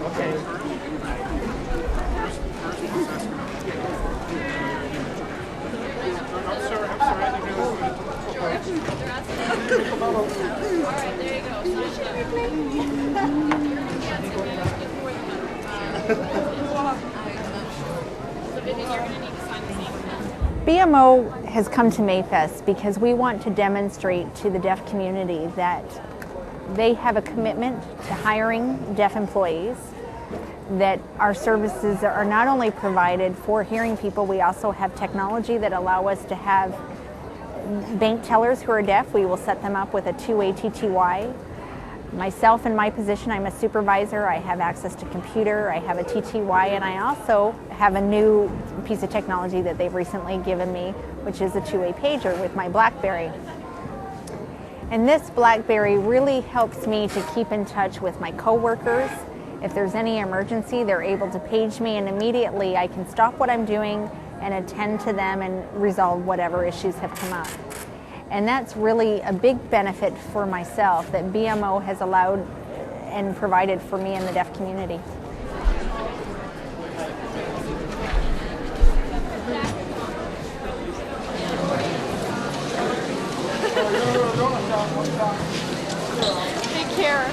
Okay. BMO has come to Mayfest because we want to demonstrate to the deaf community that they have a commitment to hiring deaf employees, that our services are not only provided for hearing people, we also have technology that allow us to have bank tellers who are deaf. We will set them up with a two-way TTY. Myself in my position, I'm a supervisor, I have access to computer, I have a TTY, and I also have a new piece of technology that they've recently given me, which is a two-way pager with my BlackBerry. And this BlackBerry really helps me to keep in touch with my coworkers. If there's any emergency, they're able to page me, and immediately I can stop what I'm doing and attend to them and resolve whatever issues have come up. And that's really a big benefit for myself that BMO has allowed and provided for me in the deaf community. Take care.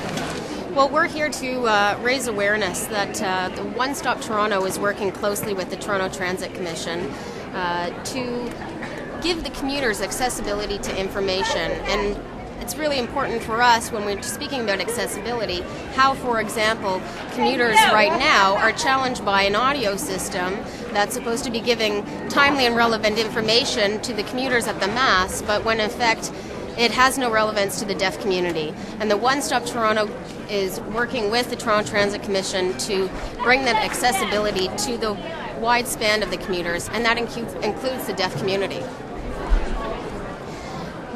Well, we're here to raise awareness that the One Stop Toronto is working closely with the Toronto Transit Commission to give the commuters accessibility to information. And it's really important for us when we're speaking about accessibility, how, for example, commuters right now are challenged by an audio system that's supposed to be giving timely and relevant information to the commuters at the mass, but when in fact it has no relevance to the deaf community. And the One Stop Toronto is working with the Toronto Transit Commission to bring that accessibility to the wide span of the commuters, and that includes the deaf community.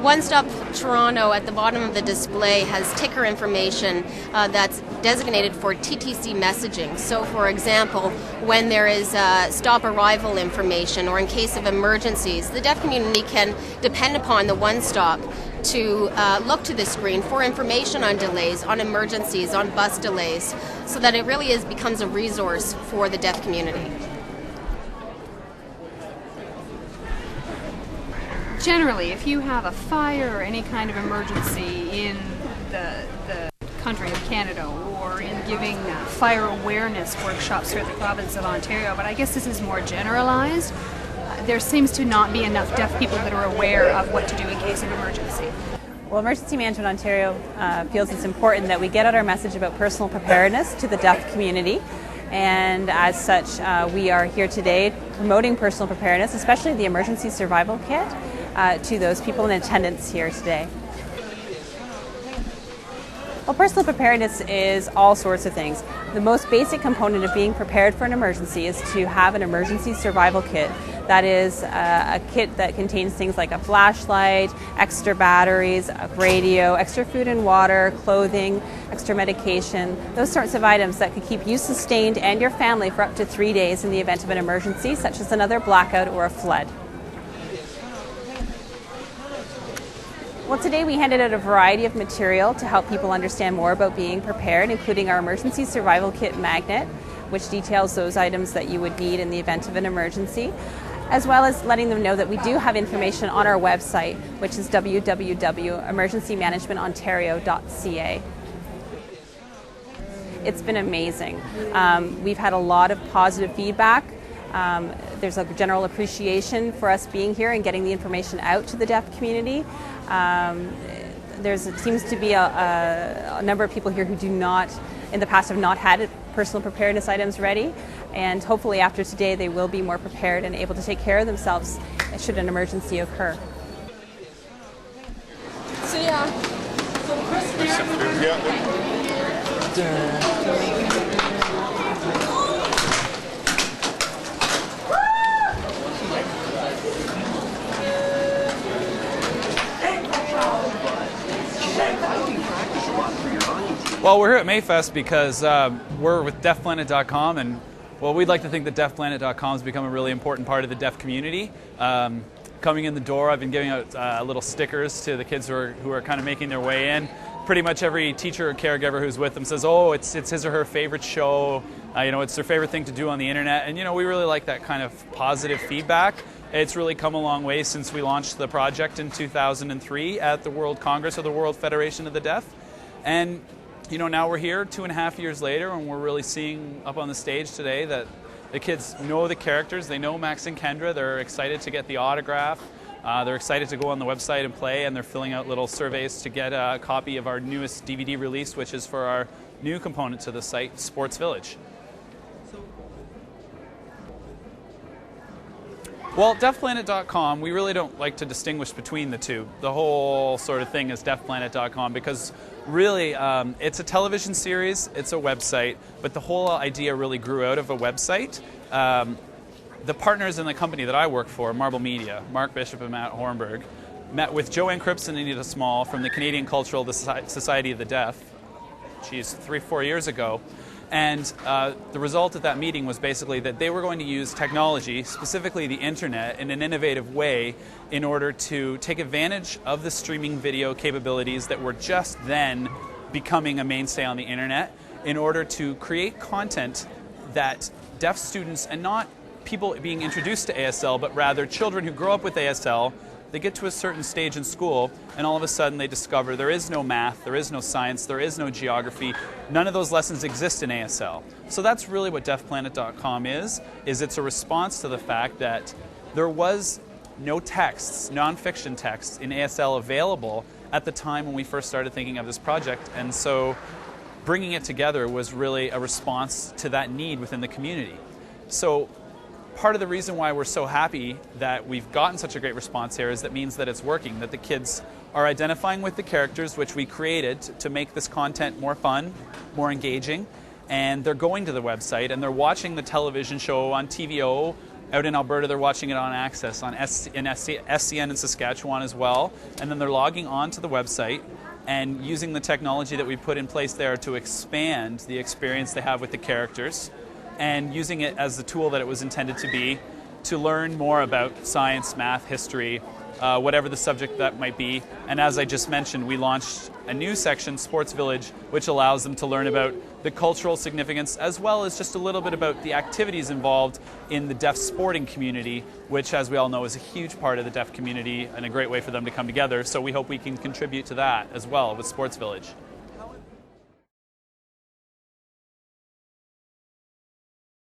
One Stop Toronto at the bottom of the display has ticker information that's designated for TTC messaging. So, for example, when there is stop arrival information or in case of emergencies, the deaf community can depend upon the One Stop to look to the screen for information on delays, on emergencies, on bus delays, so that it really becomes a resource for the deaf community. Generally, if you have a fire or any kind of emergency in the country of Canada, or in giving fire awareness workshops throughout the province of Ontario, but I guess this is more generalized, there seems to not be enough deaf people that are aware of what to do in case of emergency. Well, Emergency Management Ontario feels it's important that we get out our message about personal preparedness to the deaf community. And as such, we are here today promoting personal preparedness, especially the emergency survival kit, to those people in attendance here today. Well, personal preparedness is all sorts of things. The most basic component of being prepared for an emergency is to have an emergency survival kit. That is a kit that contains things like a flashlight, extra batteries, a radio, extra food and water, clothing, extra medication, those sorts of items that could keep you sustained and your family for up to 3 days in the event of an emergency, such as another blackout or a flood. Well, today we handed out a variety of material to help people understand more about being prepared, including our emergency survival kit magnet, which details those items that you would need in the event of an emergency, as well as letting them know that we do have information on our website, which is www.emergencymanagementontario.ca. It's been amazing. We've had a lot of positive feedback. There's a general appreciation for us being here and getting the information out to the deaf community. There seems to be a number of people here who do not, in the past, have not had personal preparedness items ready, and hopefully after today they will be more prepared and able to take care of themselves should an emergency occur. So yeah. Well, we're here at Mayfest because we're with deafplanet.com, and well, we'd like to think that deafplanet.com has become a really important part of the deaf community. Coming in the door, I've been giving out little stickers to the kids who are kind of making their way in, pretty much every teacher or caregiver who's with them says, oh, it's his or her favorite show, it's their favorite thing to do on the internet, and we really like that kind of positive feedback. It's really come a long way since we launched the project in 2003 at the World Congress of the World Federation of the Deaf. And now we're here 2.5 years later, and we're really seeing up on the stage today that the kids know the characters, they know Max and Kendra, they're excited to get the autograph, they're excited to go on the website and play, and they're filling out little surveys to get a copy of our newest DVD release, which is for our new component to the site, Sports Village. Well, deafplanet.com, we really don't like to distinguish between the two. The whole sort of thing is deafplanet.com because really it's a television series, it's a website, but the whole idea really grew out of a website. The partners in the company that I work for, Marble Media, Mark Bishop and Matt Hornberg, met with Joanne Cripps and Anita Small from the Canadian Cultural Society of the Deaf, 3-4 years ago. And the result of that meeting was basically that they were going to use technology, specifically the internet, in an innovative way in order to take advantage of the streaming video capabilities that were just then becoming a mainstay on the internet in order to create content that deaf students, and not people being introduced to ASL, but rather children who grow up with ASL, they get to a certain stage in school and all of a sudden they discover there is no math, there is no science, there is no geography. None of those lessons exist in ASL. So that's really what deafplanet.com is it's a response to the fact that there was no texts, nonfiction texts in ASL available at the time when we first started thinking of this project. And so bringing it together was really a response to that need within the community. So part of the reason why we're so happy that we've gotten such a great response here is that means that it's working, that the kids are identifying with the characters which we created to make this content more fun, more engaging, and they're going to the website and they're watching the television show on TVO. Out in Alberta, they're watching it on Access, in SCN in Saskatchewan as well, and then they're logging on to the website and using the technology that we put in place there to expand the experience they have with the characters, and using it as the tool that it was intended to be to learn more about science, math, history, whatever the subject that might be. And as I just mentioned, we launched a new section, Sports Village, which allows them to learn about the cultural significance as well as just a little bit about the activities involved in the deaf sporting community, which, as we all know, is a huge part of the deaf community and a great way for them to come together. So we hope we can contribute to that as well with Sports Village.